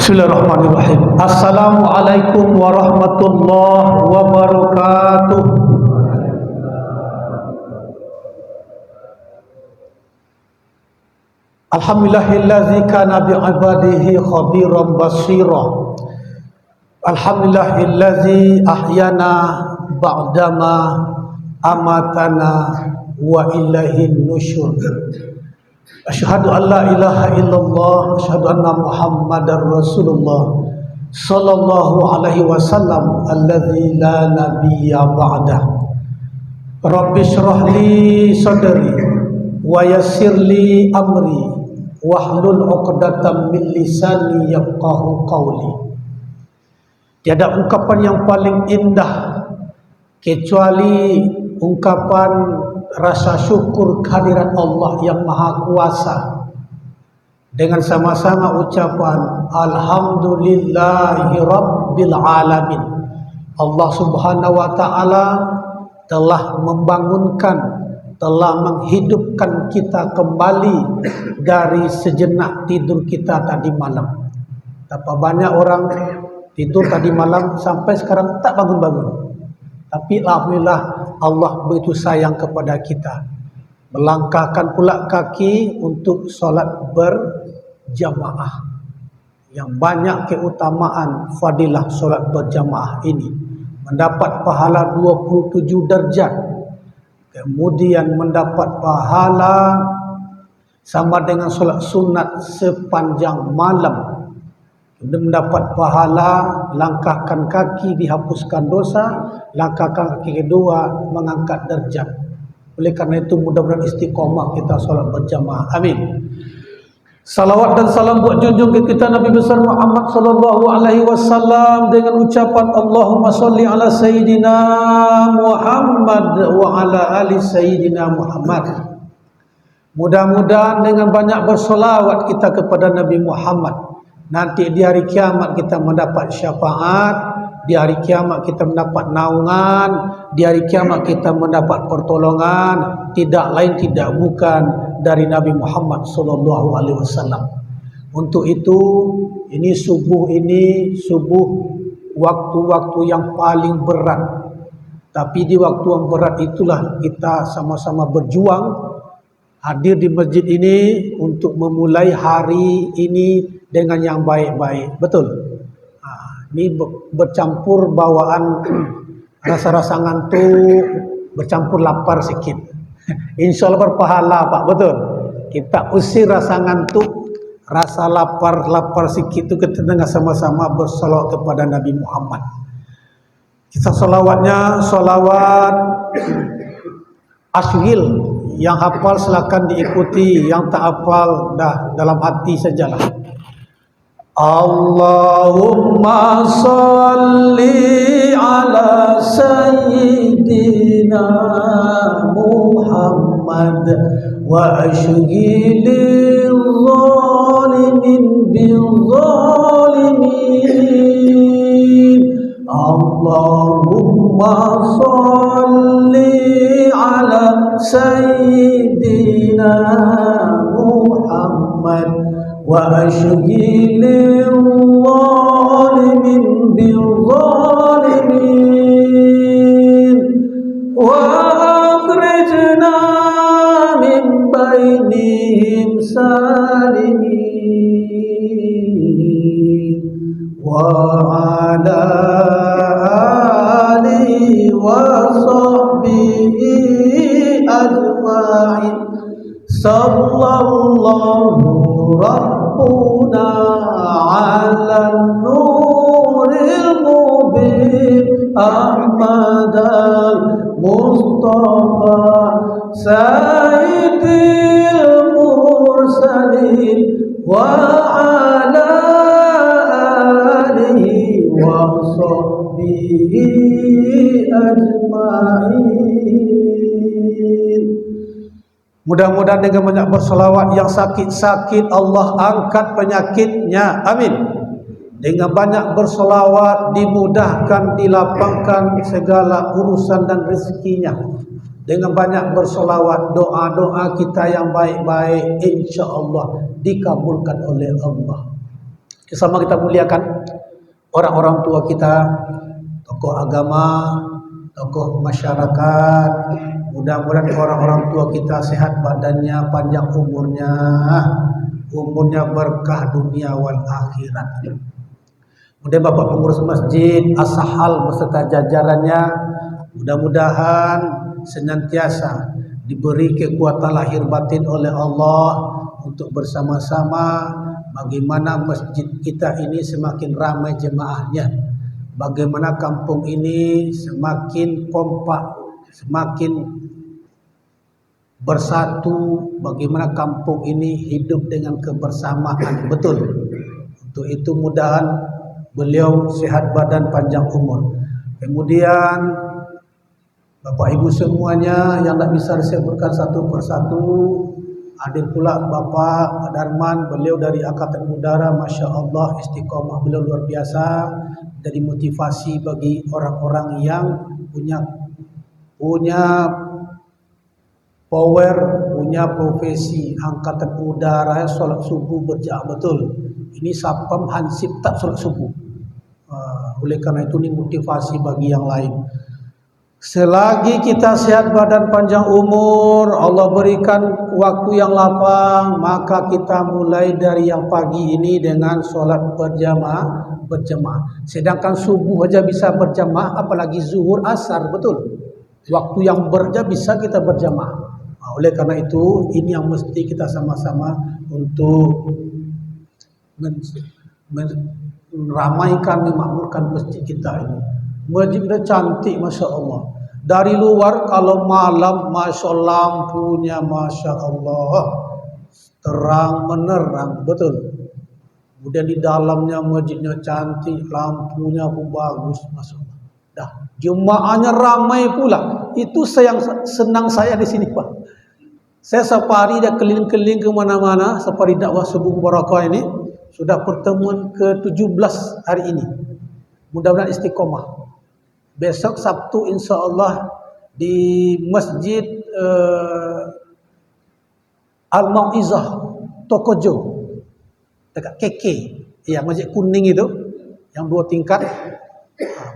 Bismillahirrahmanirrahim. Assalamualaikum warahmatullahi wabarakatuh. Alhamdulillahillazi kana bi'ibadihi khabiran basira. Alhamdulillahillazi ahyana ba'dama amatana wa ilaihin nusyur. Asyhadu an la ilaha illallah, asyhadu anna Muhammadar Rasulullah sallallahu alaihi wasallam alladzi la nabiyya ba'dah. Rabbi shrah li sadri wa yassir li amri wahlul 'uqdatam min lisani yafqahu qawli. Tiada ungkapan yang paling indah kecuali ungkapan rasa syukur kehadirat Allah yang Maha Kuasa, dengan sama-sama ucapan Alhamdulillahi Rabbil Alamin. Allah Subhanahu wa Ta'ala telah membangunkan, telah menghidupkan kita kembali dari sejenak tidur kita tadi malam. Betapa banyak orang tidur tadi malam sampai sekarang tak bangun-bangun. Tapi alhamdulillah Allah begitu sayang kepada kita, melangkahkan pula kaki untuk solat berjamaah. Yang banyak keutamaan fadilah solat berjamaah ini, mendapat pahala 27 darjat, kemudian mendapat pahala sama dengan solat sunat sepanjang malam, mendapat pahala langkahkan kaki dihapuskan dosa, langkahkan kaki kedua mengangkat derajat. Oleh karena itu mudah-mudahan istiqomah kita solat berjamaah. Amin. Salawat dan salam buat junjung ke kita Nabi besar Muhammad sallallahu alaihi wasallam dengan ucapan Allahumma sholli ala sayyidina Muhammad wa ala ali sayyidina Muhammad. Mudah-mudahan dengan banyak bersolawat kita kepada Nabi Muhammad, nanti di hari kiamat kita mendapat syafaat, di hari kiamat kita mendapat naungan, di hari kiamat kita mendapat pertolongan, tidak lain tidak bukan dari Nabi Muhammad sallallahu alaihi wasallam. Untuk itu ini subuh waktu-waktu yang paling berat. Tapi di waktu yang berat itulah kita sama-sama berjuang hadir di masjid ini untuk memulai hari ini dengan yang baik-baik. Betul. Ini bercampur bawaan rasa-rasa ngantuk, bercampur lapar sikit. Insya Allah berpahala Pak. Betul. Kita usir rasa ngantuk, rasa lapar sikit itu kita dengan sama-sama bersalawat kepada Nabi Muhammad. Kita salawatnya salawat aswil. Yang hafal silakan diikuti, yang tak hafal dah dalam hati sajalah. Allahumma salli ala sayyidina Muhammad wa ashghilil zalimin bil zalimin. Allahumma salli ala sayyidina Muhammad wa ashghilil zalimin bil zalimin wa akhrijna min bainihim salimin wa ala alihi wa sahbihi ajma'in. Sallallahu rabbuna ala nuril mubin Ahmad al-Mustafa sayyidil mursalin wa ala alihi wa sahbihi ajma'in. Mudah-mudahan dengan banyak berselawat, yang sakit-sakit Allah angkat penyakitnya. Amin. Dengan banyak berselawat dimudahkan, dilapangkan segala urusan dan rezekinya. Dengan banyak bersolawat, doa-doa kita yang baik-baik insya Allah dikabulkan oleh Allah. Sama kita muliakan orang-orang tua kita, tokoh agama, tokoh masyarakat. Mudah-mudahan orang-orang tua kita sehat badannya, panjang umurnya berkah dunia wal akhirat. Kemudian Bapak pengurus masjid, As-Sahal beserta jajarannya, mudah-mudahan senantiasa diberi kekuatan lahir batin oleh Allah untuk bersama-sama bagaimana masjid kita ini semakin ramai jemaahnya, bagaimana kampung ini semakin kompak, semakin bersatu, bagaimana kampung ini hidup dengan kebersamaan. Betul. Untuk itu mudahan beliau sehat badan, panjang umur. Kemudian Bapak Ibu semuanya yang tak bisa disebutkan satu persatu, hadir pula Bapak Darman, beliau dari Angkatan Udara, Masya Allah, istiqomah beliau luar biasa, jadi motivasi bagi orang-orang yang punya power, punya profesi. Angkatan Udara sholat subuh berjamaah, betul. Ini sapam hansip tak sholat subuh. Oleh karena itu ini motivasi bagi yang lain. Selagi kita sehat badan, panjang umur, Allah berikan waktu yang lapang, maka kita mulai dari yang pagi ini dengan sholat berjamaah. Sedangkan subuh aja bisa berjamaah, apalagi zuhur, asar, betul. Waktu yang bisa kita berjamaah. Oleh karena itu ini yang mesti kita sama-sama untuk meramaikan, memakmurkan masjid kita ini. Masjid kita cantik, Masya Allah. Dari luar kalau malam, Masya Allah, lampunya Masya Allah, terang menerang, betul. Kemudian di dalamnya masjidnya cantik, lampunya pun bagus, Masya Allah. Dah, jemaahnya ramai pula. Itu senang saya di sini, Pak. Saya safari dan keliling-keliling ke mana-mana, safari dakwah subuh barakah ini. Sudah pertemuan ke-17 hari ini. Mudah-mudahan istiqomah. Besok Sabtu insya-Allah di Masjid Al-Mau'izah Tokojo dekat KK. Ya, masjid kuning itu yang 2 tingkat.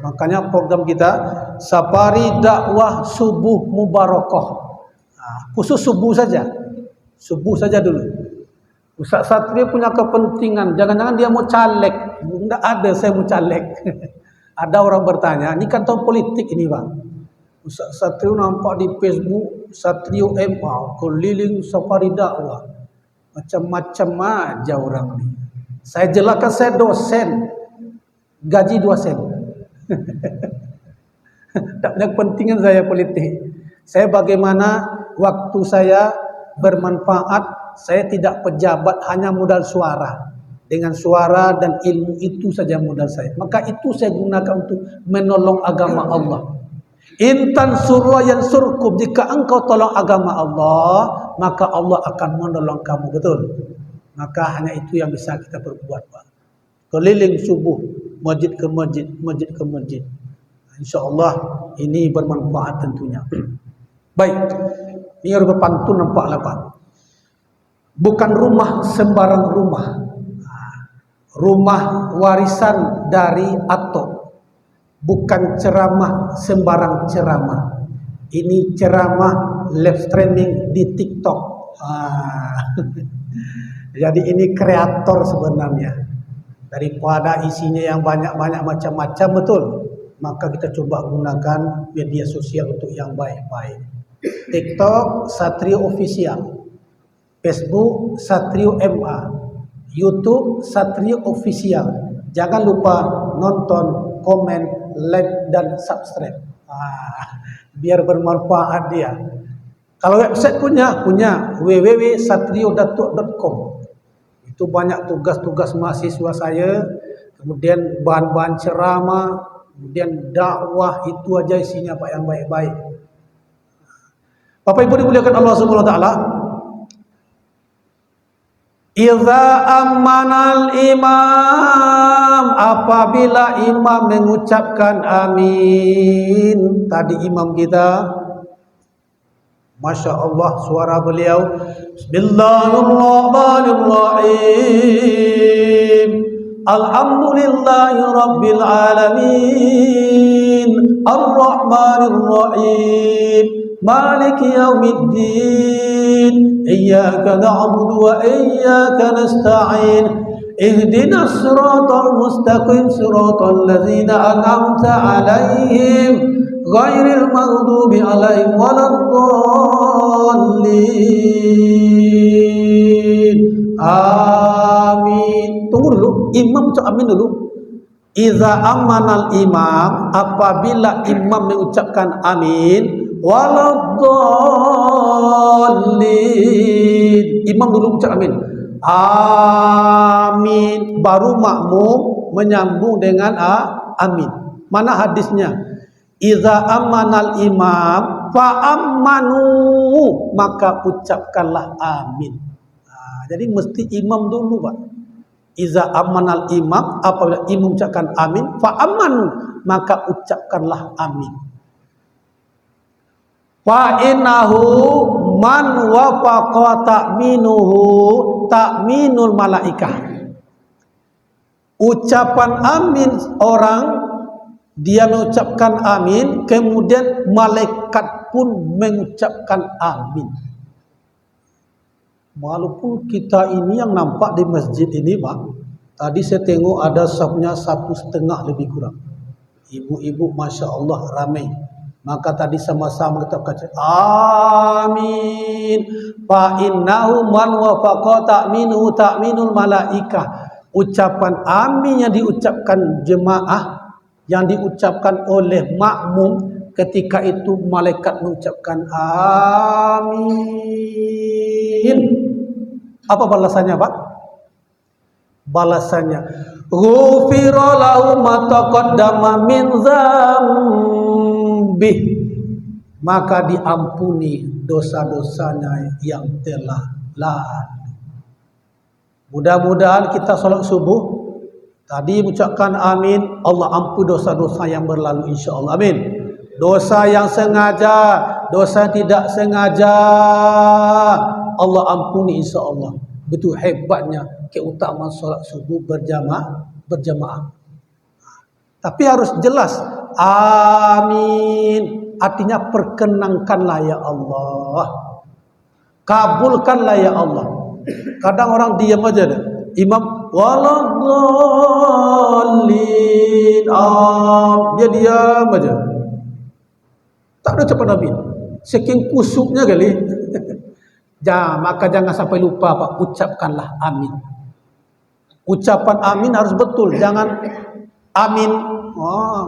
Makanya program kita safari dakwah subuh mubarakah. Khusus subuh saja. Subuh saja dulu. Ustaz Satrio punya kepentingan, jangan-jangan dia mau caleg. Enggak ada saya mau caleg. Ada orang bertanya, ini kan tahun politik ini Bang. Ustaz Satrio nampak di Facebook, Satrio MA, keliling safari dakwah. Macam-macam aja orang ini. Saya jelaskan, saya dosen, gaji 2 sen. Tak punya kepentingan saya politik. Saya bagaimana waktu saya bermanfaat. Saya tidak pejabat, hanya modal suara. Dengan suara dan ilmu itu saja modal saya. Maka itu saya gunakan untuk menolong agama Allah. Intan surwa yang surkum. Jika engkau tolong agama Allah, maka Allah akan menolong kamu. Betul. Maka hanya itu yang bisa kita berbuat, Pak. Keliling subuh, masjid ke masjid, masjid ke masjid. InsyaAllah ini bermanfaat tentunya. Baik. Ini harus berpantun nampaklah, Pak. Bukan rumah sembarang rumah. Rumah warisan dari Atok. Bukan ceramah sembarang ceramah. Ini ceramah live streaming di TikTok. Jadi ini kreator sebenarnya. Daripada isinya yang banyak-banyak macam-macam, betul. Maka kita coba gunakan media sosial untuk yang baik-baik. TikTok Satrio Official, Facebook Satrio MA, YouTube Satrio Official. Jangan lupa nonton, komen, like dan subscribe. Biar bermanfaat dia. Kalau website punya www.satrio.com. Itu banyak tugas-tugas mahasiswa saya, kemudian bahan-bahan ceramah, kemudian dakwah, itu aja isinya Pak yang baik-baik. Bapak Ibu dimuliakan Allah Subhanahu wa taala. Idza amanal imam, apabila imam mengucapkan amin. Tadi imam kita, Masya Allah suara beliau, Bismillahirrahmanirrahim. Alhamdulillahi Rabbil Alamin, Ar-Rahmanir Rahim, Maliki Yawmiddin, Iyyaka na'budu wa iyyaka nasta'in, Ihdinas siratal mustaqim, siratal ladzina an'amta 'alaihim, ghairil maghdubi 'alaihim waladdallin. Amin. Tunggu dulu, imam ucap amin dulu. Iza amanal imam, apabila imam mengucapkan amin, waladdallin, imam dulu ucap amin. Amin, baru makmum menyambung dengan amin. Mana hadisnya? Iza amanal imam fa amanu, maka ucapkanlah amin. Jadi mesti imam dulu, Pak. Iza amanal imam, apabila imam ucapkan amin, fa amanu, maka ucapkanlah amin. Fa innahu man wafaqa ta'minuhu ta'minul malaikah. Ucapan amin orang, dia mengucapkan amin, kemudian malaikat pun mengucapkan amin. Walaupun kita ini yang nampak di masjid ini, Pak, tadi saya tengok ada safnya 1,5 lebih kurang. Ibu-ibu Masya Allah ramai. Maka tadi sama-sama kita baca amin. Fa innahu man wafaqa ta'minuhu ta'minul malaikah. Ucapan amin yang diucapkan jemaah, yang diucapkan oleh makmum, ketika itu malaikat mengucapkan amin. Apa balasannya, Pak? Balasannya, ghufira lahu ma taqaddama min dzambih, maka diampuni dosa-dosanya yang telah lalu. Mudah-mudahan kita salat subuh tadi mengucapkan amin, Allah ampuni dosa-dosa yang berlalu insyaallah. Amin. Dosa yang sengaja, dosa tidak sengaja, Allah ampuni insyaallah. Betul hebatnya keutamaan salat subuh berjamaah. Tapi harus jelas amin, artinya perkenankanlah ya Allah, kabulkanlah ya Allah. Kadang orang diam aja deh. Imam waladdallin, dia diam aja, tak ada ucapan amin. Saking kusuknya kali. Maka jangan sampai lupa, Pak, ucapkanlah amin. Ucapan amin harus betul, jangan amin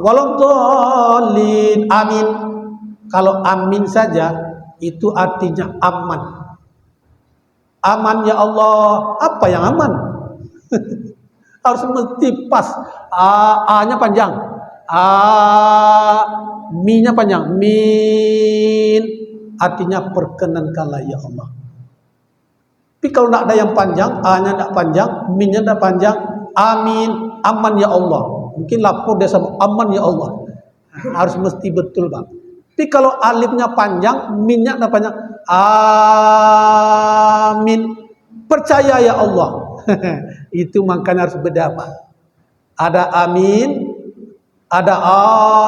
waladdallin, amin. Kalau amin saja itu artinya aman. Aman ya Allah. Apa yang aman? Harus mesti pas. A-nya panjang, mi-nya panjang, min, artinya perkenankanlah ya Allah. Tapi kalau tidak ada yang panjang, A-nya tidak panjang, min-nya tidak panjang, amin, aman ya Allah. Mungkin lapor dia sama aman ya Allah. Harus mesti betul, Bang. Tapi kalau alifnya panjang, min-nya tidak panjang, amin, percaya ya Allah. Itu makanya harus beda, Pak. Ada amin, ada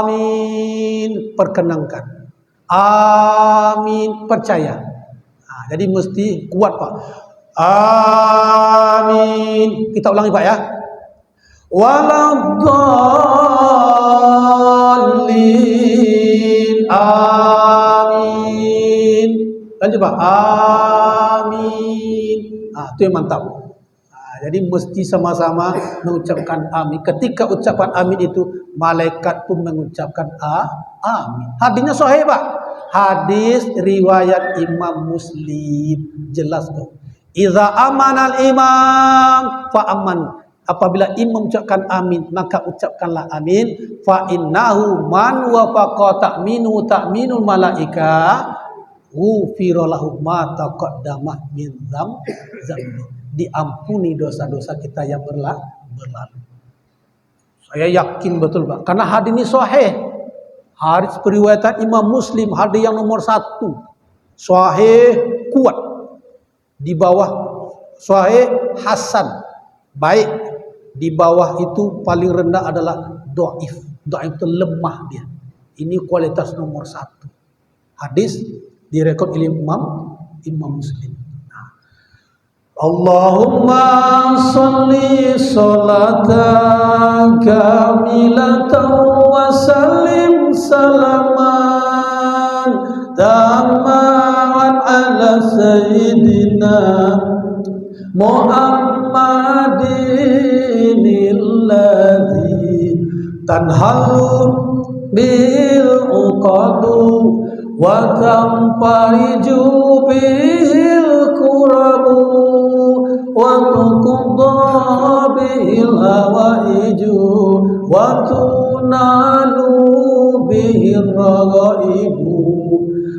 amin, perkenankan. Amin, percaya. Jadi mesti kuat, Pak. Amin. Kita ulangi, Pak, ya. Waladdallin, amin. Lanjut, Pak. Amin. Itu yang mantap. Jadi mesti sama-sama mengucapkan amin. Ketika ucapan amin itu, malaikat pun mengucapkan amin. Hadisnya sahih, Pak. Hadis riwayat Imam Muslim, jelas tuh. Iza amanal imam fa aman. Apabila imam ucapkan amin, maka ucapkanlah amin. Fa innahu man wafaqa ta'minu ta'minul malaika ghufira lahu ma taqaddama min dzambi. Diampuni dosa-dosa kita yang berlalu. Saya yakin betul, Pak, karena hadis ini sahih. Hadis periwayatan Imam Muslim, hadis yang nomor 1. Sahih, kuat. Di bawah sahih, hasan, baik. Di bawah itu paling rendah adalah dhaif. Dhaif itu lemah dia. Ini kualitas nomor 1. Hadis direkod oleh Imam Muslim. Allahumma salli salatan kamilatan wa sallim salaman taman ala sayyidina Muhammadin alladhi tanhalu bil uqadu wa tampariju bil kurabu wa tuqda bil hawaiju wa tunalu bil ragaibu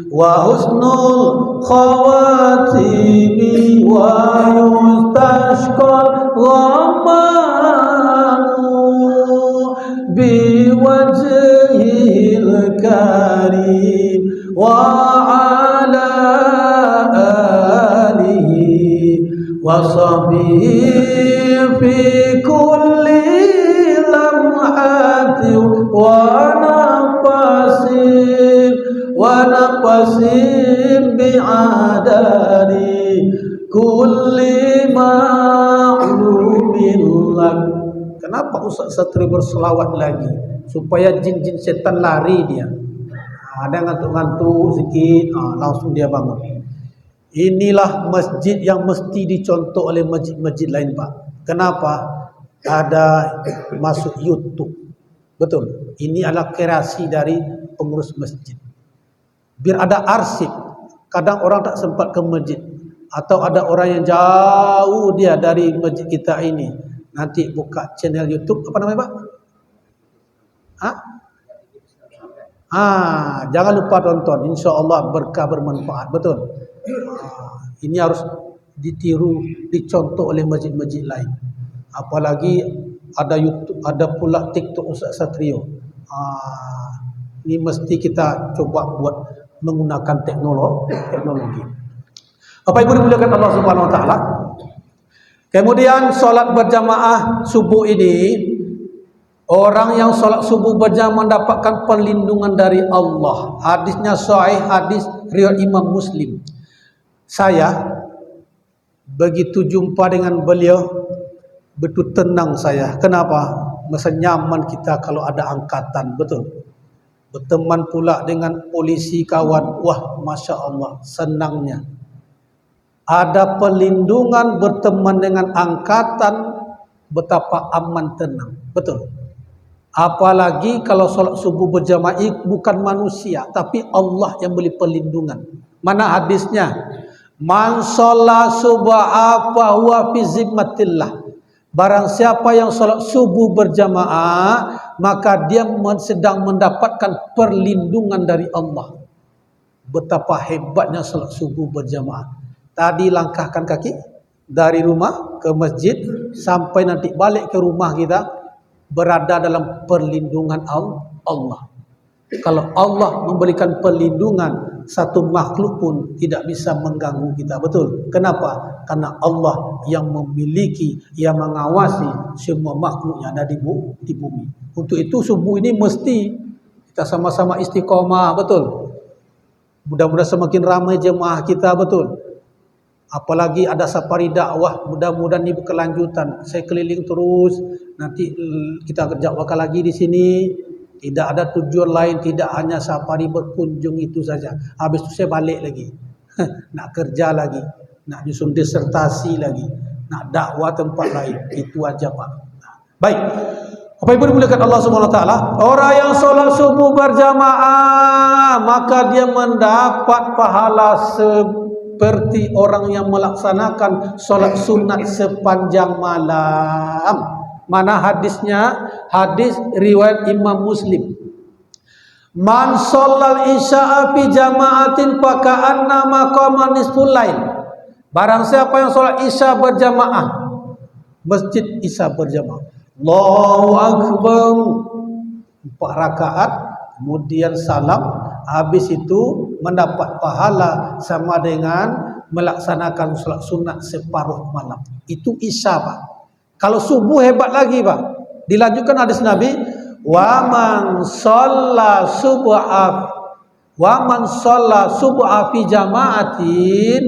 wa husnul khawatimi wa yustashqal ghamanu biwajhil karim wa ala alihi wa sahbihi fi kulli lamhati wa nafasin bi'adari kulli ma'lumin lak. Kenapa Ustaz Satri berselawat lagi? Supaya jin-jin setan lari dia. Ada ngantuk-ngantuk sikit, langsung dia bangun. Inilah masjid yang mesti dicontoh oleh masjid-masjid lain, Pak. Kenapa? Ada masuk YouTube. Betul. Ini adalah kreasi dari pengurus masjid. Biar ada arsip. Kadang orang tak sempat ke masjid. Atau ada orang yang jauh dia dari masjid kita ini. Nanti buka channel YouTube. Apa namanya, Pak? Jangan lupa tonton. InsyaAllah berkah bermanfaat. Betul. Ini harus ditiru, dicontoh oleh masjid-masjid lain. Apalagi ada YouTube, ada pula TikTok Ustaz Satrio. Ini mesti kita coba buat menggunakan teknologi. Bapak Ibu dimuliakan Allah Subhanahu Wa Taala. Kemudian solat berjamaah subuh ini, orang yang solat subuh berjamaah mendapatkan perlindungan dari Allah. Hadisnya sahih, hadis riwayat Imam Muslim. Saya begitu jumpa dengan beliau, betul tenang saya. Kenapa? Masa nyaman kita kalau ada angkatan, betul. Berteman pula dengan polisi kawan, wah Masya Allah, senangnya. Ada perlindungan berteman dengan angkatan, betapa aman tenang, betul. Apalagi kalau solat subuh berjamaah bukan manusia, tapi Allah yang beri perlindungan. Mana hadisnya? Man sholat subha fa huwa fi zimmatillah. Barang siapa yang solat subuh berjamaah, maka dia sedang mendapatkan perlindungan dari Allah. Betapa hebatnya solat subuh berjamaah. Tadi langkahkan kaki dari rumah ke masjid sampai nanti balik ke rumah kita berada dalam perlindungan Allah. Kalau Allah memberikan perlindungan, satu makhluk pun tidak bisa mengganggu kita, betul. Kenapa? Karena Allah yang memiliki, yang mengawasi semua makhluk yang ada di bumi. Untuk itu subuh ini mesti kita sama-sama istiqomah, betul. Mudah-mudahan semakin ramai jemaah kita, betul. Apalagi ada safari dakwah, mudah-mudahan ini berkelanjutan. Saya keliling terus, nanti kita kerja wakal lagi di sini. Tidak ada tujuan lain, tidak hanya safari berkunjung itu saja. Habis itu saya balik lagi. Nak kerja lagi, nak nyusun disertasi lagi, nak dakwah tempat lain. Itu aja, Pak. Baik. Apa Ibu dimuliakan Allah Subhanahu Wa Taala? Orang yang solat subuh berjamaah, maka dia mendapat pahala seperti orang yang melaksanakan solat sunat sepanjang malam. Mana hadisnya? Hadis riwayat Imam Muslim. Man shallal isya'a fi jama'atin fa ka'anna maqama nisful lail. Barang siapa yang salat isya berjamaah, masjid isya berjamaah, Allahu akbar, 4 rakaat, kemudian salam, habis itu mendapat pahala sama dengan melaksanakan salat sunat separuh malam. Itu isya, Pak. Kalau subuh hebat lagi, Pak. Dilanjutkan hadis Nabi, wa man shalla subha fi jama'atin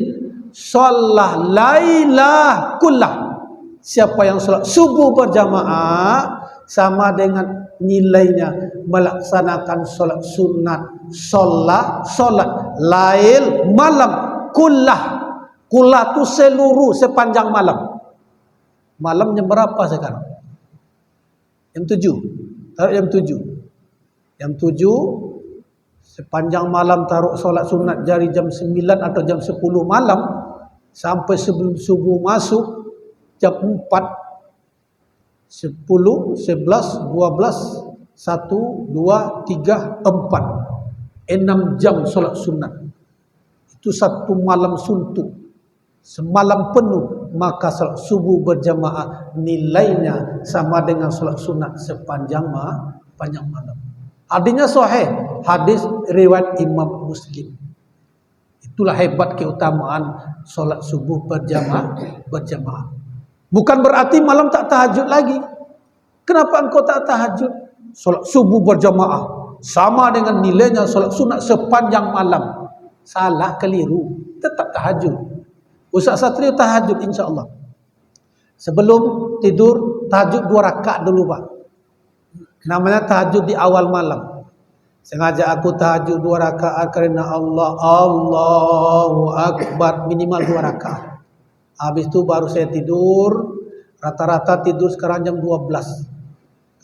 shallah lailah kullah. Siapa yang salat subuh berjamaah sama dengan nilainya melaksanakan salat sunat salat lail malam kullah. Kullah tu seluruh sepanjang malam. Malam jam berapa sekarang? Jam 7. Taruh jam 7. Jam 7 sepanjang malam taruh solat sunat dari jam 9 atau jam 10 malam sampai sebelum subuh masuk jam 4, 10, 11, 12, 1, 2, 3, 4. 6 jam solat sunat. Itu satu malam suntuk. Semalam penuh, maka salat subuh berjamaah nilainya sama dengan salat sunat sepanjang malam. Hadisnya sahih, hadis riwayat Imam Muslim. Itulah hebat keutamaan salat subuh berjamaah. Bukan berarti malam tak tahajud lagi. Kenapa engkau tak tahajud? Salat subuh berjamaah sama dengan nilainya salat sunat sepanjang malam. Salah, keliru, tetap tahajud. Ustaz Satrio tahajud insya-Allah. Sebelum tidur tahajud 2 rakaat dulu, Pak. Namanya tahajud di awal malam. Sengaja aku tahajud 2 rakaat karena Allahu Akbar, minimal 2 rakaat. Habis itu baru saya tidur. Rata-rata tidur sekarang jam 12.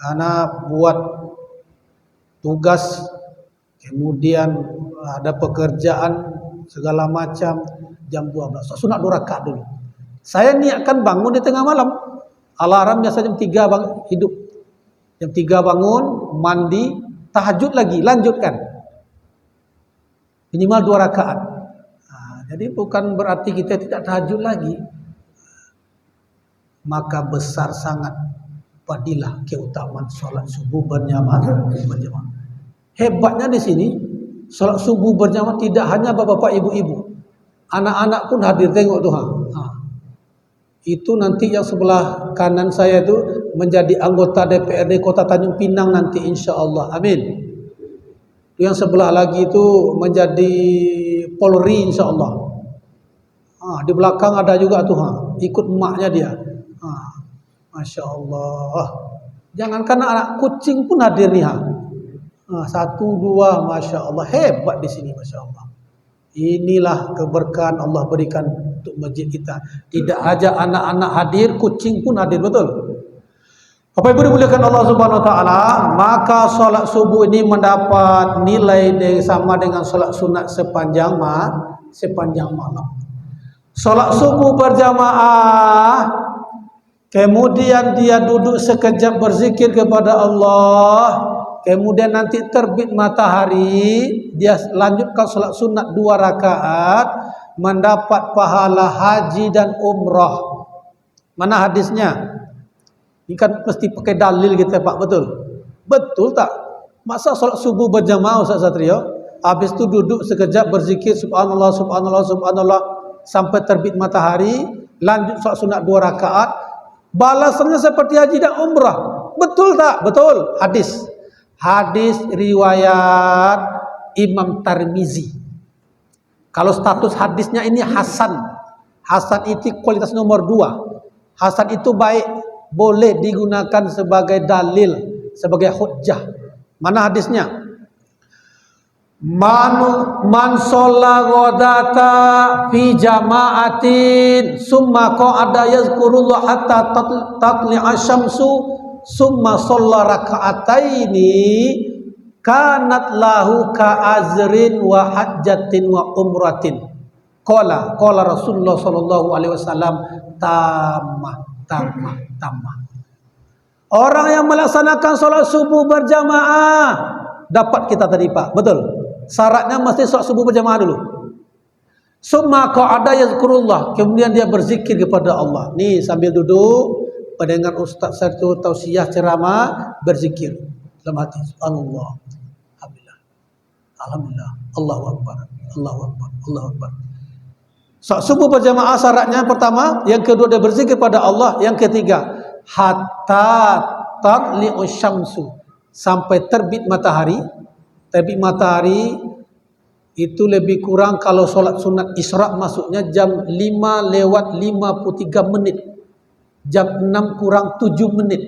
Karena buat tugas, kemudian ada pekerjaan segala macam. Jam 12. Sunat 2 rakaat dulu. Saya niatkan bangun di tengah malam. Alarm biasa jam 3 hidup. Jam 3 bangun, mandi, tahajud lagi, lanjutkan. Minimal 2 rakaat. Jadi bukan berarti kita tidak tahajud lagi. Maka besar sangat fadilah keutamaan salat subuh berjamaah. Hebatnya di sini, salat subuh berjamaah tidak hanya bapak-bapak, ibu-ibu. Anak-anak pun hadir tengok tuh. Itu nanti yang sebelah kanan saya itu menjadi anggota DPRD Kota Tanjung Pinang nanti insya-Allah. Amin. Yang sebelah lagi itu menjadi Polri insya-Allah. Di belakang ada juga tuh, ikut emaknya dia. Masya Allah. Jangankan anak kucing pun hadir nih. 1, 2, Masya Allah. Hebat di sini, Masya Allah. Inilah keberkahan Allah berikan untuk masjid kita. Tidak saja anak-anak hadir, kucing pun hadir, betul? Apa yang dimuliakan Allah Subhanahu Wa Taala, maka solat subuh ini mendapat nilai sama dengan solat sunat sepanjang malam. Solat subuh berjamaah, kemudian dia duduk sekejap berzikir kepada Allah. Kemudian nanti terbit matahari, dia lanjutkan salat sunat 2 rakaat, mendapat pahala haji dan umrah. Mana hadisnya? Ini kan mesti pakai dalil kita, Pak, betul? Betul tak? Masa salat subuh berjamaah Ustaz Satrio, habis itu duduk sekejap berzikir subhanallah, subhanallah, subhanallah sampai terbit matahari, lanjut salat sunat 2 rakaat, balasannya seperti haji dan umrah. Betul tak? Betul. Hadis riwayat Imam Tirmizi. Kalau status hadisnya ini hasan. Hasan itu kualitas nomor 2. Hasan itu baik, boleh digunakan sebagai dalil, sebagai hujjah. Mana hadisnya? Man sholla ghadata fi jama'atin summa qa'ada yazkurullah hatta tatli'a syamsu summa sholla raka'ataini kanat lahu ka'azrin wa hajjatin wa umratin. Qala Rasulullah sallallahu alaihi wasallam tamah. Orang yang melaksanakan salat subuh berjamaah dapat kita tadi, Pak. Betul. Syaratnya mesti salat subuh berjamaah dulu. Summa qa'ada yazkurullah, kemudian dia berzikir kepada Allah. Nih sambil duduk pendengar Ustaz satu tausiah ceramah, berzikir dalam hati, subhanallah, alhamdulillah, Allahu akbar, Allahu akbar, Allahu akbar. Salat subuh berjamaah syaratnya pertama, yang kedua dia berzikir kepada Allah, yang ketiga hatta tatli'u syamsu, sampai terbit matahari. Terbit matahari itu lebih kurang kalau solat sunat Isra' masuknya jam 5:53. Jam 6 kurang 7 menit.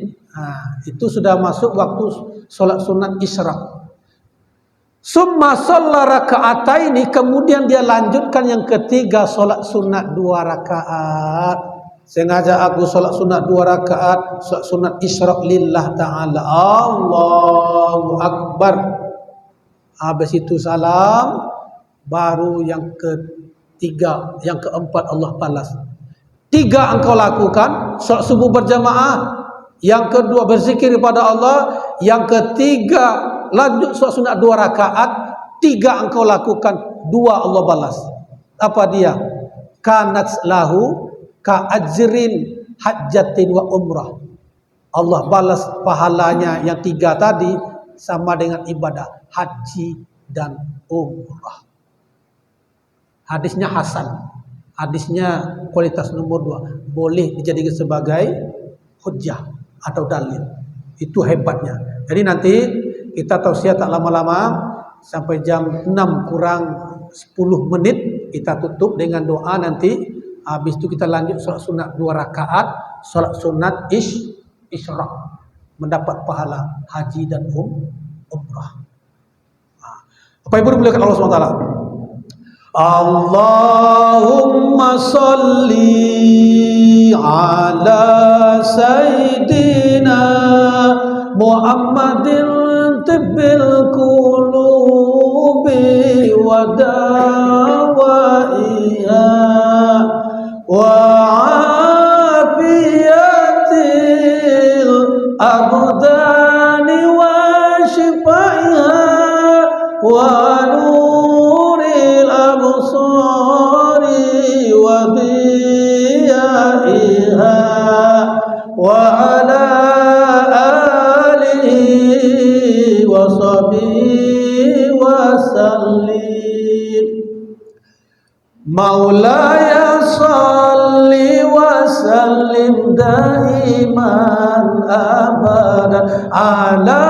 Itu sudah masuk waktu solat sunat Isra'. Summa shalla raka'ataini, kemudian dia lanjutkan yang ketiga solat sunat 2 rakaat. Sengaja aku solat sunat 2 rakaat, solat sunat Isra' lillah ta'ala. Allahu Akbar. Habis itu salam, baru yang ketiga, yang keempat Allah balas. 3 engkau lakukan solat subuh berjamaah, yang kedua berzikir kepada Allah, yang ketiga lanjut solat sunat 2 rakaat. 3 engkau lakukan, 2 Allah balas. Apa dia? Kanat lahu ka ajrin hajjatin wa umrah. Allah balas pahalanya yang 3 tadi sama dengan ibadah haji dan umrah. Hadisnya hasan. Hadisnya kualitas nomor 2. Boleh dijadikan sebagai hujjah atau dalil. Itu hebatnya. Jadi nanti kita tausiah tak lama-lama, sampai jam 6 kurang 10 menit kita tutup dengan doa nanti. Habis itu kita lanjut solat sunat 2 rakaat, solat sunat Isra', mendapat pahala haji dan umrah. Apa ibu dimuliakan Allah SWT? Allahumma salli ala Sayyidina Muhammadin tibbil qulubi wa dawaiha wa afiyatil abdani wa shifaiha wa nuril absari wa diyaiha wa ala wasallim. Maulaya salli wa sallim daiman abadan ala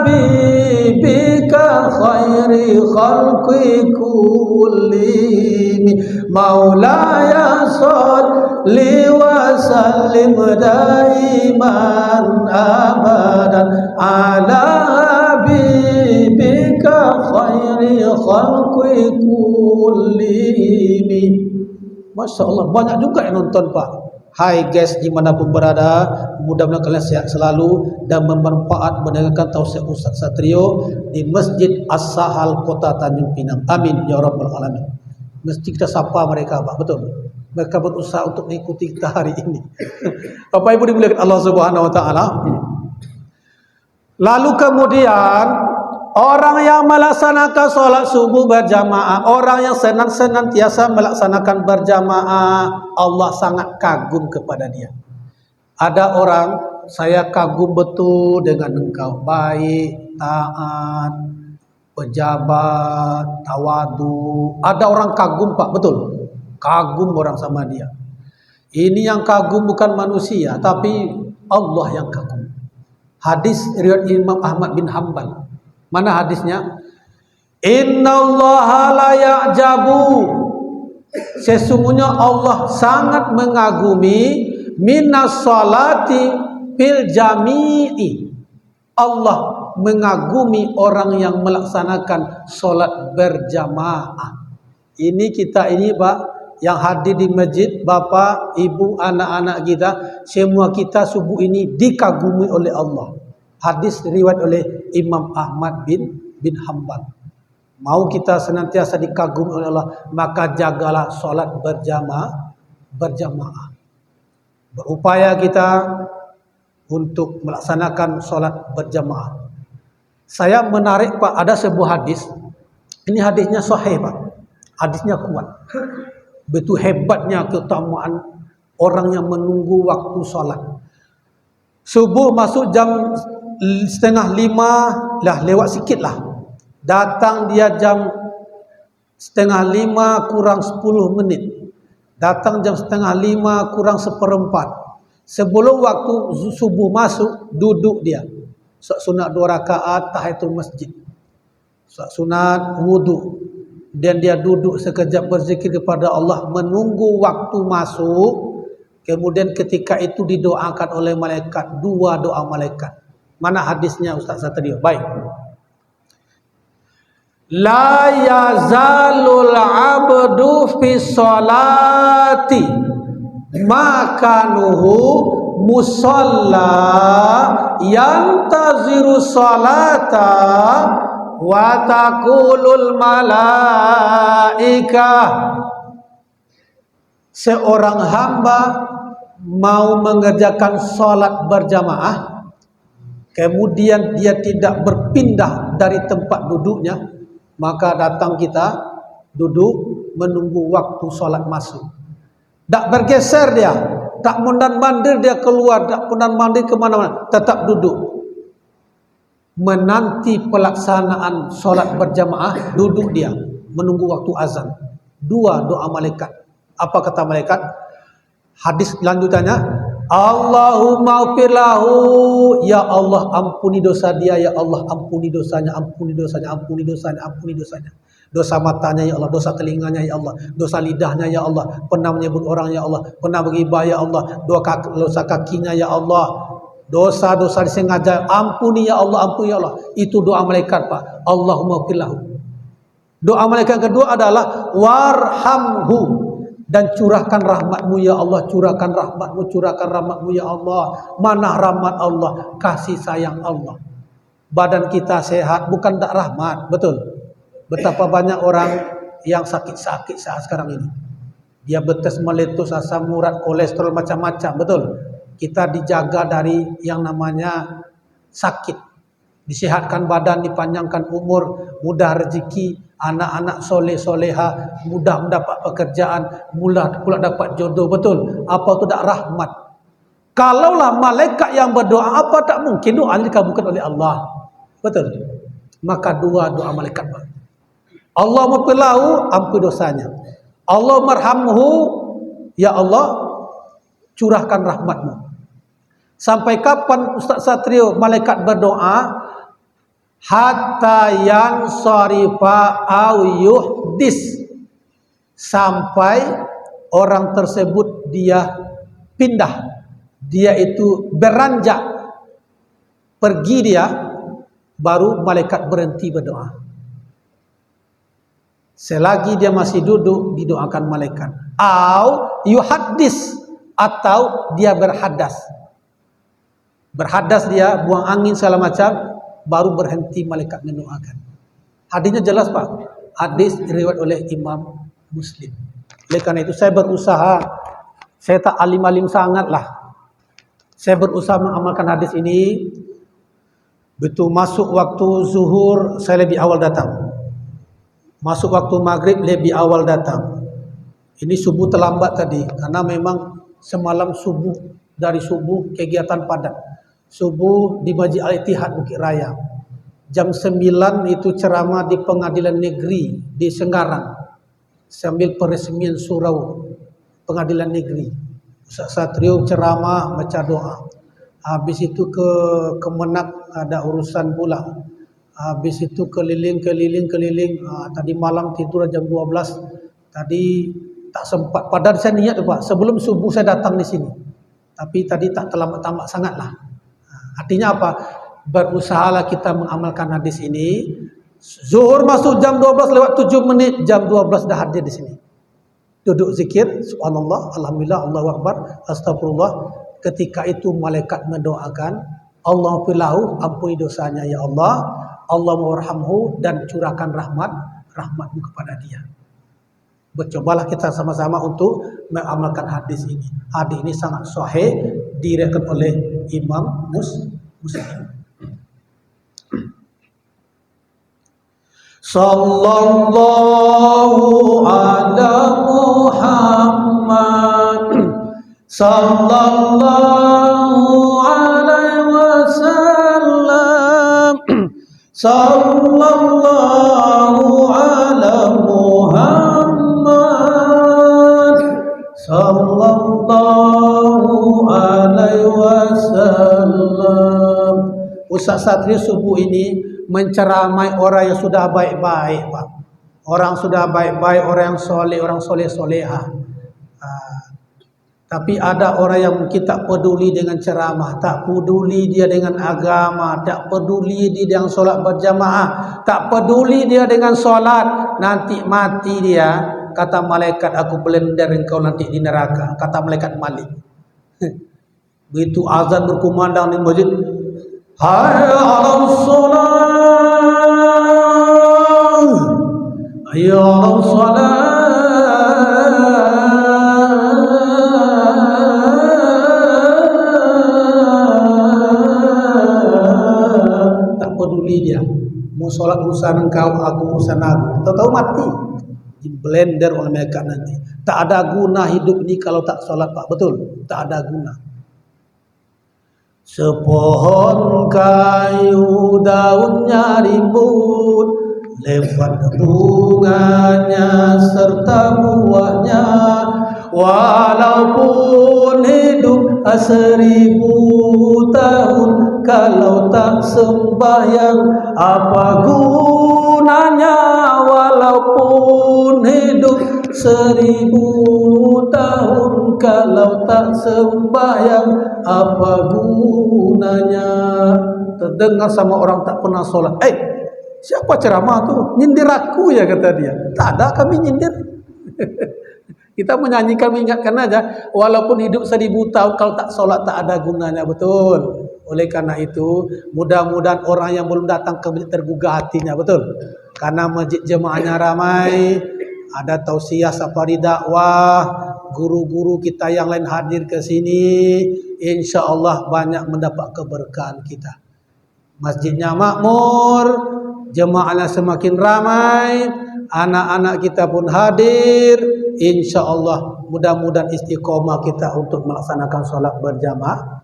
habibika khairi khalqi kullihim. Maulaya salli wa sallim daiman abadan ala habibika khairi khalqi kullihim. Masya Allah, banyak juga yang nonton Pak. Hai guys, dimanapun berada, mudah-mudahan kalian sehat selalu dan bermanfaat mendengarkan tausiah Ustaz Satrio di Masjid As-Sahal Kota Tanjung Pinang. Amin ya rabbal alamin. Mesti kita sapa mereka Pak, betul. Mereka berusaha untuk mengikuti kita hari ini. Bapak Ibu dimuliakan Allah Subhanahu wa taala. Lalu kemudian orang yang melaksanakan sholat subuh berjamaah, orang yang senantiasa melaksanakan berjamaah, Allah sangat kagum kepada dia. Ada orang, saya kagum betul dengan engkau, baik, taat, pejabat, tawadu. Ada orang kagum Pak, betul. Kagum orang sama dia. Ini yang kagum bukan manusia, tapi Allah yang kagum. Hadis riwayat Imam Ahmad bin Hanbal. Mana hadisnya? Innallaha la ya'jabu, sesungguhnya Allah sangat mengagumi minas salati fil jami'i. Allah mengagumi orang yang melaksanakan solat berjamaah. Ini kita ini Pak, yang hadir di masjid, bapak, ibu, anak-anak kita, semua kita subuh ini dikagumi oleh Allah. Hadis riwayat oleh Imam Ahmad bin Hanbal. Mau kita senantiasa dikagumi oleh Allah, maka jagalah solat berjamaah. Berupaya kita untuk melaksanakan solat berjamaah. Saya menarik Pak, ada sebuah hadis. Ini hadisnya sahih Pak. Hadisnya kuat. Betul hebatnya keutamaan orang yang menunggu waktu solat. Subuh masuk jam 4:30 lah, lewat sikit lah. Datang dia jam 4:30 kurang 10 menit. Datang jam 4:30 kurang 1/4. Sebelum waktu subuh masuk, duduk dia. Sunat 2 rakaat tahiyatul masjid. Sunat wudu. Dan dia duduk sekejap berzikir kepada Allah, menunggu waktu masuk. Kemudian ketika itu didoakan oleh malaikat, 2 doa malaikat. Mana hadisnya Ustaz Satrio? Baik. La yazalul abdu fi sholati makanuhu musalla yantaziru sholata wa taqulul malaikah. Seorang hamba mau mengerjakan sholat berjamaah, kemudian dia tidak berpindah dari tempat duduknya, maka datang kita duduk menunggu waktu sholat masuk. Tak bergeser dia, tak mondar-mandir dia keluar, tak mondar-mandir kemana-mana, tetap duduk. Menanti pelaksanaan sholat berjamaah, duduk dia menunggu waktu azan. 2 doa malaikat. Apa kata malaikat? Hadis lanjutannya, Allahumma firlahu, ya Allah ampuni dosa dia, ya Allah ampuni dosanya, ampuni dosanya, ampuni dosanya, ampuni dosanya. Dosa matanya ya Allah, dosa telinganya ya Allah, dosa lidahnya ya Allah, pernah menyebut orang ya Allah, pernah berghibah ya Allah, dosa kakinya ya Allah, dosa-dosa disengaja ampuni ya Allah, ampuni ya Allah. Itu doa malaikat, Pak. Allahumma firlahu. Doa malaikat kedua adalah warhamhu, dan curahkan rahmatmu ya Allah, curahkan rahmatmu, curahkan rahmatmu ya Allah. Mana rahmat Allah? Kasih sayang Allah. Badan kita sehat bukan tak rahmat, betul. Betapa banyak orang yang sakit-sakit saat sekarang ini. Diabetes, meletus, asam urat, kolesterol, macam-macam, betul. Kita dijaga dari yang namanya sakit. Disehatkan badan, dipanjangkan umur, mudah rezeki, anak-anak soleh-soleha, mudah mendapat pekerjaan, mudah pula dapat jodoh, betul. Apa itu tak rahmat? Kalaulah malaikat yang berdoa, apa tak mungkin doanya dikabulkan oleh Allah, betul. Maka 2 doa malaikat, Allahumma firlahu, ampuni dosanya. Allahumma arhamhu, ya Allah curahkan rahmatmu. Sampai kapan Ustaz Satrio malaikat berdoa? Hatta yansarifa au yuhdis, sampai orang tersebut dia pindah, dia itu beranjak pergi dia, baru malaikat berhenti berdoa. Selagi dia masih duduk, didoakan malaikat. Au yuhaddis, atau dia berhadas. Berhadas dia, buang angin segala macam, baru berhenti malaikat mendoakan. Hadisnya jelas, Pak. Hadis diriwayat oleh Imam Muslim. Oleh karena itu saya berusaha, saya tak alim-alim sangat lah. Saya berusaha mengamalkan hadis ini. Betul masuk waktu zuhur, saya lebih awal datang. Masuk waktu maghrib lebih awal datang. Ini subuh terlambat tadi, karena memang semalam subuh, dari subuh kegiatan padat. Subuh di Masjid Al-Ittihad Bukit Raya. Jam 9 itu ceramah di Pengadilan Negeri di Senggarang. Sambil peresmian surau Pengadilan Negeri. Ustaz Satrio ceramah, baca doa. Habis itu ke Kemenak ada urusan pula. Habis itu keliling. Tadi malam tidur jam 12. Tadi tak sempat. Padahal saya niat, Pak, sebelum subuh saya datang di sini. Tapi tadi tak terlambat sangatlah. Artinya apa? Berusahalah kita mengamalkan hadis ini. Zuhur masuk jam 12 lewat 7 menit, jam 12 dah hadir di sini. Duduk zikir, subhanallah, alhamdulillah, Allahu akbar, astagfirullah. Ketika itu malaikat mendoakan, Allahumma firlahu, ampuni dosanya ya Allah, Allahumma warhamhu, dan curahkan rahmatmu kepada dia. Bercobalah kita sama-sama untuk mengamalkan hadis ini. Hadis ini sangat sahih, diriwayatkan oleh Imam Muslim. Sallallahu ala Muhammad, sallallahu alaihi wasallam, sallallahu ala Muhammad, sallallahu ala Ustaz Satrio subuh ini menceramai orang yang sudah baik-baik, Pak. Orang sudah baik-baik, orang yang soleh, orang soleh-soleha. Tapi ada orang yang mungkin tak peduli dengan ceramah, tak peduli dia dengan agama, tak peduli dia dengan solat berjamaah, tak peduli dia dengan solat. Nanti mati dia, kata malaikat, aku belender engkau nanti di neraka. Kata malaikat Malik. Begitu azan berkumandang di masjid, hayya 'alas shalah, hayya 'alas shalah. Tak peduli dia. Mau solat urusan engkau, aku urusan aku. Tahu-tahu mati. Di blender oleh mereka nanti. Tak ada guna hidup ini kalau tak solat, Pak. Betul? Tak ada guna. Sepohon kayu daunnya rimbun, lebat bunganya serta buahnya. Walaupun hidup 1000 tahun, kalau tak sembahyang apa gunanya? Walaupun hidup 1000 tahun, kalau tak sembahyang apa gunanya? Terdengar sama orang tak pernah sholat. Siapa ceramah tu? Nyindir aku ya, kata dia. Tak ada kami nyindir. Kita menyanyikan, mengingatkan aja. Walaupun hidup 1000 tahun, kalau tak sholat tak ada gunanya. Betul. Oleh karena itu, mudah-mudahan orang yang belum datang ke masjid tergugah hatinya. Betul. Karena masjid jemaahnya ramai, ada tausiah safari dakwah, guru-guru kita yang lain hadir ke sini, insya Allah banyak mendapat keberkahan kita. Masjidnya makmur, jemaahnya semakin ramai, anak-anak kita pun hadir. Insya Allah mudah-mudahan istiqomah kita untuk melaksanakan sholat berjamaah.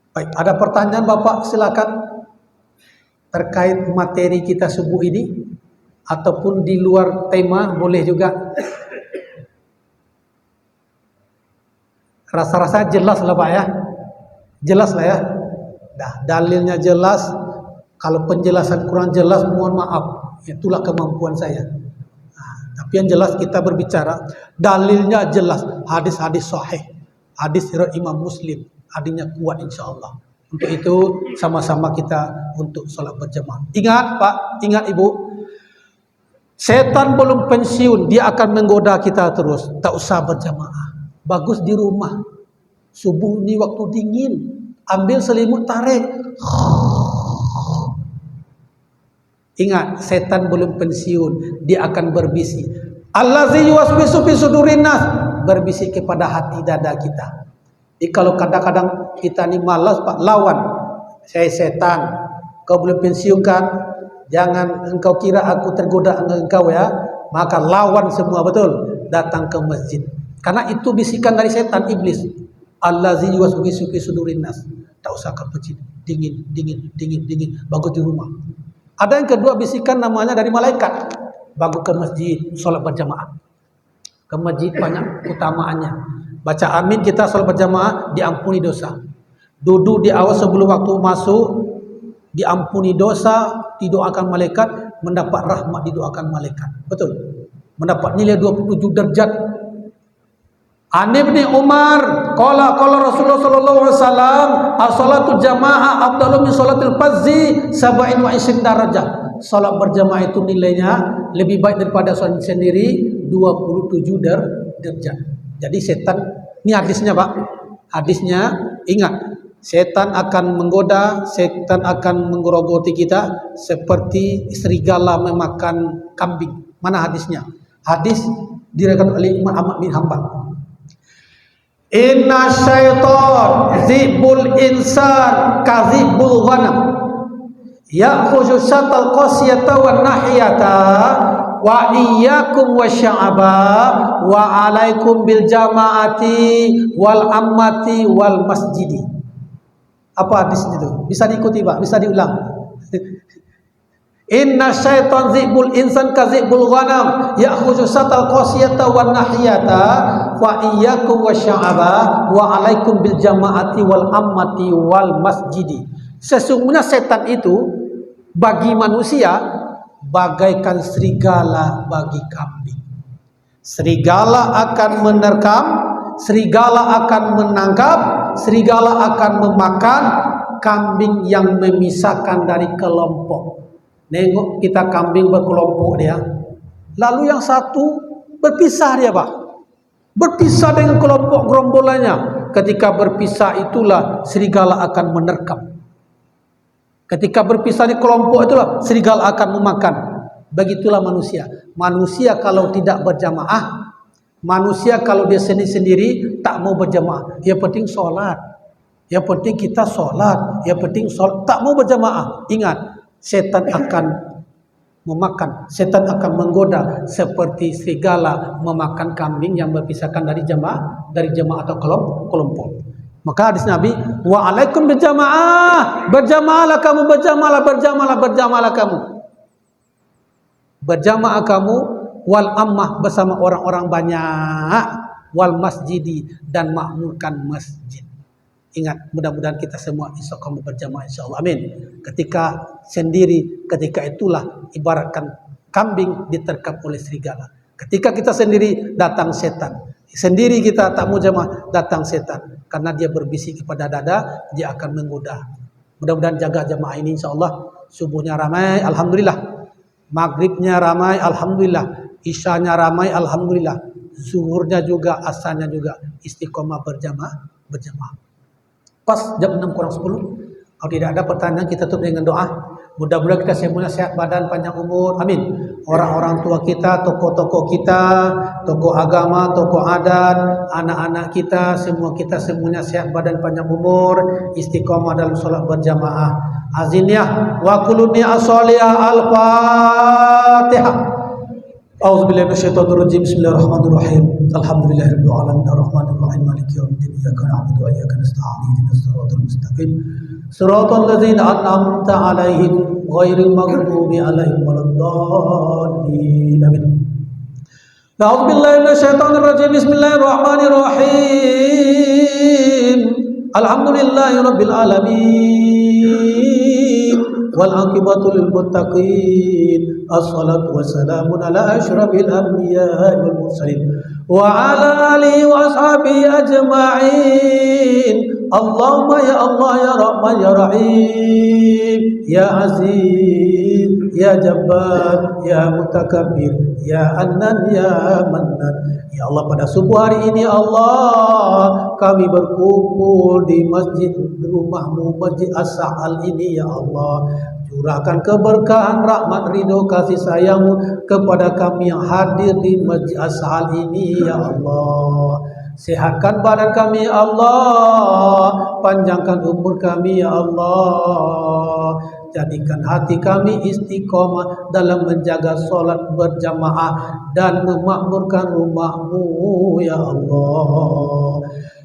Baik, ada pertanyaan Bapak, silakan terkait materi kita subuh ini, ataupun di luar tema boleh juga. Rasa-rasa jelas lah Pak ya, jelas lah ya. Dah, dalilnya jelas. Kalau penjelasan kurang jelas, mohon maaf, itulah kemampuan saya. Tapi yang jelas kita berbicara, dalilnya jelas, hadis-hadis sahih, hadis riwayat Imam Muslim, hadisnya kuat insya Allah. Untuk itu sama-sama kita untuk sholat berjamaah. Ingat Pak, ingat Ibu, setan belum pensiun, dia akan menggoda kita terus. Tak usah berjamaah, bagus di rumah. Subuh ini waktu dingin, ambil selimut, tarik. Ingat, setan belum pensiun, dia akan berbisik. Allazi yuwaswisu fi sudurin nas, berbisik kepada hati dada kita. Jadi kalau kadang-kadang kita ni malas Pak, lawan. Saya setan, kau belum pensiun kan? Jangan engkau kira aku tergoda dengan engkau ya. Maka lawan semua, betul. Datang ke masjid. Karena itu bisikan dari setan, iblis. Allazi yuwaswisu fi sudurin nas. Tak usah ke masjid. Dingin, dingin, dingin, dingin. Bagus di rumah. Ada yang kedua bisikan namanya dari malaikat. Bagus ke masjid, sholat berjamaah. Ke masjid banyak utamaannya. Baca amin kita sholat berjamaah, diampuni dosa. Duduk di awal sebelum waktu masuk, diampuni dosa, didoakan malaikat, mendapat rahmat, didoakan malaikat. Betul. Mendapat nilai 27 derajat. An Ibnu Umar qala Rasulullah sallallahu alaihi wasallam as-salatu jamaah afdalu min salatil fardhi 27 darajat. Salat berjamaah itu nilainya lebih baik daripada salat sendiri 27 derajat. Jadi setan, ini hadisnya Pak. Hadisnya ingat, setan akan menggoda, setan akan menggerogoti kita seperti serigala memakan kambing. Mana hadisnya? Hadis diriwayatkan oleh Imam Ahmad bin Hanbal. Inna syaitan zibul insan kazibul ghanam ya'khudhu syatal qasiyata wan nahiyata wa iyyakum wasya'aba wa alaikum bil jamaati wal ammati wal masjidi. Apa hadisnya itu? Bisa diikuti Pak, bisa diulang. Inna syaitan zibul insan kazibul ghanam ya'khudhu syatal qasiyata wan nahiyata wa iyyakum wasya'aba wa alaikum bil jama'ati wal ammati wal masjidi. Sesungguhnya setan itu bagi manusia bagaikan serigala bagi kambing. Serigala akan menerkam, serigala akan menangkap, serigala akan memakan kambing yang memisahkan dari kelompok. Nengok kita kambing berkelompok dia, lalu yang satu berpisah dia Pak, berpisah dengan kelompok gerombolannya. Ketika berpisah itulah serigala akan menerkam. Ketika berpisah di kelompok itulah serigala akan memakan. Begitulah manusia. Manusia kalau tidak berjamaah, manusia kalau dia sendiri-sendiri tak mau berjamaah. Yang penting sholat, yang penting kita sholat, yang penting sholat, tak mau berjamaah. Ingat, setan akan memakan, setan akan menggoda seperti serigala memakan kambing yang berpisahkan dari jemaah atau kelompok. Maka hadis Nabi, wa alaikum berjamaah, berjamaahlah kamu, berjamaahlah kamu. Berjamaah kamu, wal ammah bersama orang-orang banyak, wal masjidi dan makmurkan masjid. Ingat, mudah-mudahan kita semua istiqomah berjamaah insyaallah. Amin. Ketika sendiri, ketika itulah ibaratkan kambing diterkam oleh serigala. Ketika kita sendiri datang setan. Sendiri kita tak mau jamaah, datang setan. Karena dia berbisik kepada dada, dia akan menggoda. Mudah-mudahan jaga jamaah ini insyaallah. Subuhnya ramai, alhamdulillah. Maghribnya ramai, alhamdulillah. Isyanya ramai, alhamdulillah. Zuhurnya juga, asarnya juga. Istiqomah berjamaah. Pas jam 6 kurang 10. Kalau tidak ada pertanyaan, kita tutup dengan doa. Mudah-mudahan kita semuanya sehat badan, panjang umur. Amin. Orang-orang tua kita, tokoh-tokoh kita, tokoh agama, tokoh adat, anak-anak kita, semua kita semuanya sehat badan, panjang umur, istiqomah dalam sholat berjamaah. Aziniyah wa kuluniyah as-soliyah al-fatihah. A'udzubillahi minasyaitonir rajim. Bismillahirrahmanirrahim. Alhamdulillahirabbil alamin arrahmanir rahim maliki yaumiddin iyyaka na'budu wa iyyaka nasta'in ihdinas siratal mustaqim siratal ladzina an'amta 'alaihim ghairil maghdubi 'alaihim waladdallin. Amin. A'udzubillahi minasyaitonir rajim. Bismillahirrahmanirrahim. Alhamdulillahirabbil alamin wal 'aqibatu lil muttaqin. Assalatu wassalamu ala asyrafil anbiya'i wal mursalin wa ala alihi wa ashabihi ajma'in. Allahumma ya Allah ya Rahman ya Rahim ya Aziz ya Jabbar ya Mutakabbir ya Annan ya Mannan. Ya Allah, pada subuh hari ini Allah kami berkumpul di masjid rumahmu, Masjid As-Sa'al ini ya Allah. Curahkan keberkahan, rahmat, ridho, kasih sayangmu kepada kami yang hadir di Masjid As-Sa'al ini ya Allah. Sehatkan badan kami ya Allah, panjangkan umur kami ya Allah. Jadikan hati kami istiqomah dalam menjaga solat berjamaah dan memakmurkan rumahmu ya Allah.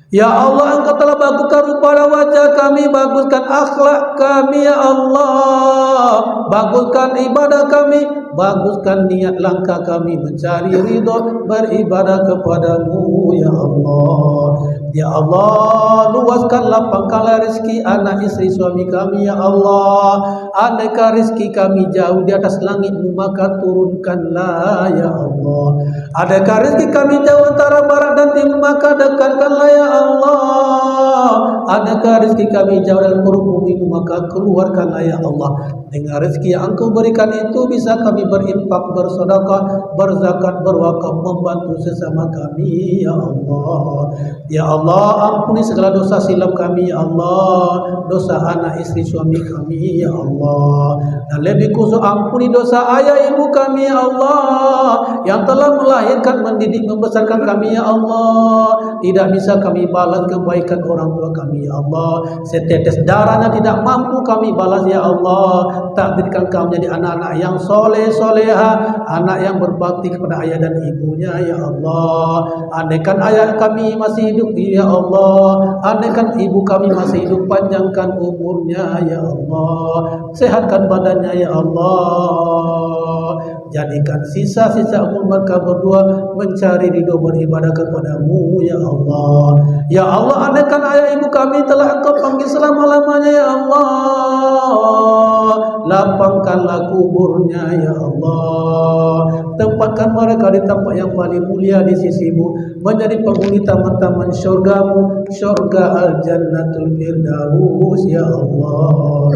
Ya Allah, Engkau telah baguskan rupa dan wajah kami, baguskan akhlak kami ya Allah, baguskan ibadah kami, baguskan niat langkah kami mencari ridho beribadah kepadamu ya Allah. Ya Allah, luaskan lapangkanlah rezeki anak istri suami kami ya Allah. Andaikan rezeki kami jauh di atas langitmu, maka turunkanlah ya Allah. Andaikan rezeki kami jauh antara barat dan timur, maka dekatkanlah ya Allah. Andaikan rezeki kami jauh dalam perut bumimu, maka keluarkanlah ya Allah. Dengan rezeki yang Engkau berikan itu bisa kami berinfak, bersedekah, berzakat, berwakaf, membantu sesama kami ya Allah. Ya Allah, ampuni segala dosa silap kami ya Allah, dosa anak istri suami kami ya Allah, dan lebih khusus ampuni dosa ayah ibu kami ya Allah yang telah melahirkan, mendidik, membesarkan kami ya Allah. Tidak bisa kami balas kebaikan orang tua kami ya Allah. Setetes darahnya tidak mampu kami balas ya Allah. Takdirkan kami menjadi anak-anak yang soleh soleha, anak yang berbakti kepada ayah dan ibunya ya Allah. Andaikan ayah kami masih hidup ya Allah, andaikan ibu kami masih hidup, panjangkan umurnya ya Allah, sehatkan badannya ya Allah. jadikan sisa-sisa umur mereka berdua mencari ridho beribadah kepadamu ya Allah. Ya Allah, andaikan ayah ibu kami telah Engkau panggil selama-lamanya ya Allah, lapangkanlah kuburnya ya Allah, tempatkan mereka di tempat yang paling mulia di sisimu, menjadi penghuni taman-taman syurgamu, syurga al-jannatul firdaus ya Allah.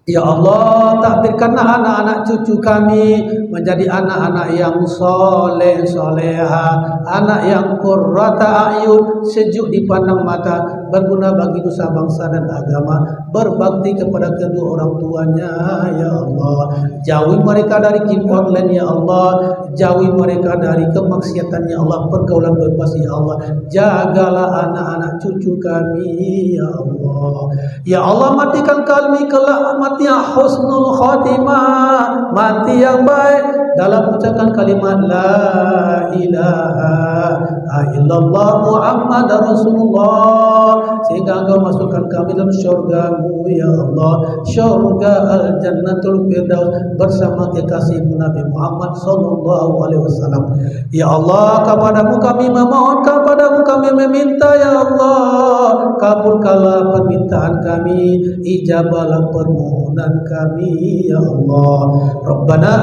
Ya Allah, takdirkanlah anak-anak cucu kami menjadi anak-anak yang soleh soleha, anak yang qurrata ayun, sejuk dipandang mata, berguna bagi nusa bangsa dan agama, berbakti kepada kedua orang tuanya ya Allah. Jauhi mereka dari game online ya Allah, jauhi mereka dari kemaksiatan ya Allah, pergaulan bebas ya Allah. Jagalah anak-anak cucu kami ya Allah. Ya Allah, matikan kami kelak mati yang husnul khatimah, mati yang baik dalam ucapan kalimat la ilaha illallah Muhammad Rasulullah, sehingga Engkau masukkan kami dalam syurga-Mu ya Allah, syurga al-jannatul firdaus bersama kekasih-Mu Nabi Muhammad sallallahu alaihi wasallam. Ya Allah, kepadamu kami memohon, kepadamu kami meminta ya Allah, kabulkanlah permintaan kami, ijabahlah permohonan kami ya Allah. Rabbana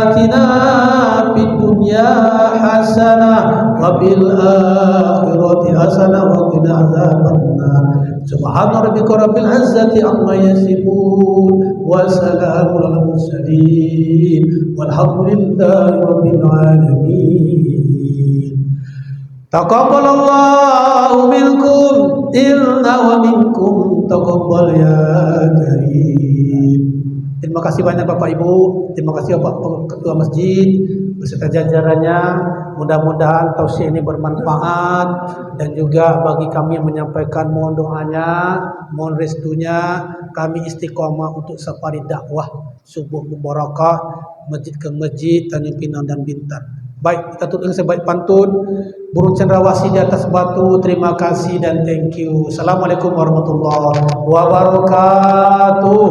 atina fid dunya hasanah wa fil akhirati hasanah wa qina azabannar. Subhana rabbika rabbil izzati amma yasifun wa salamun alal mursalin walhamdulillahi rabbil alamin. Taqabbalallahu minkum inna wa minkum taqabbal ya karim. Terima kasih banyak Bapak Ibu, terima kasih Bapak Ketua Masjid beserta jajarannya. Mudah-mudahan tausiah ini bermanfaat, dan juga bagi kami yang menyampaikan, mohon doanya, mohon restunya, kami istiqomah untuk safari dakwah subuh mubarakah masjid ke masjid, Tanjung Pinang dan Bintan. Baik, kita tutup dengan sebaik pantun. Burung cendrawasih di atas batu. Terima kasih dan thank you. Assalamualaikum warahmatullahi wabarakatuh.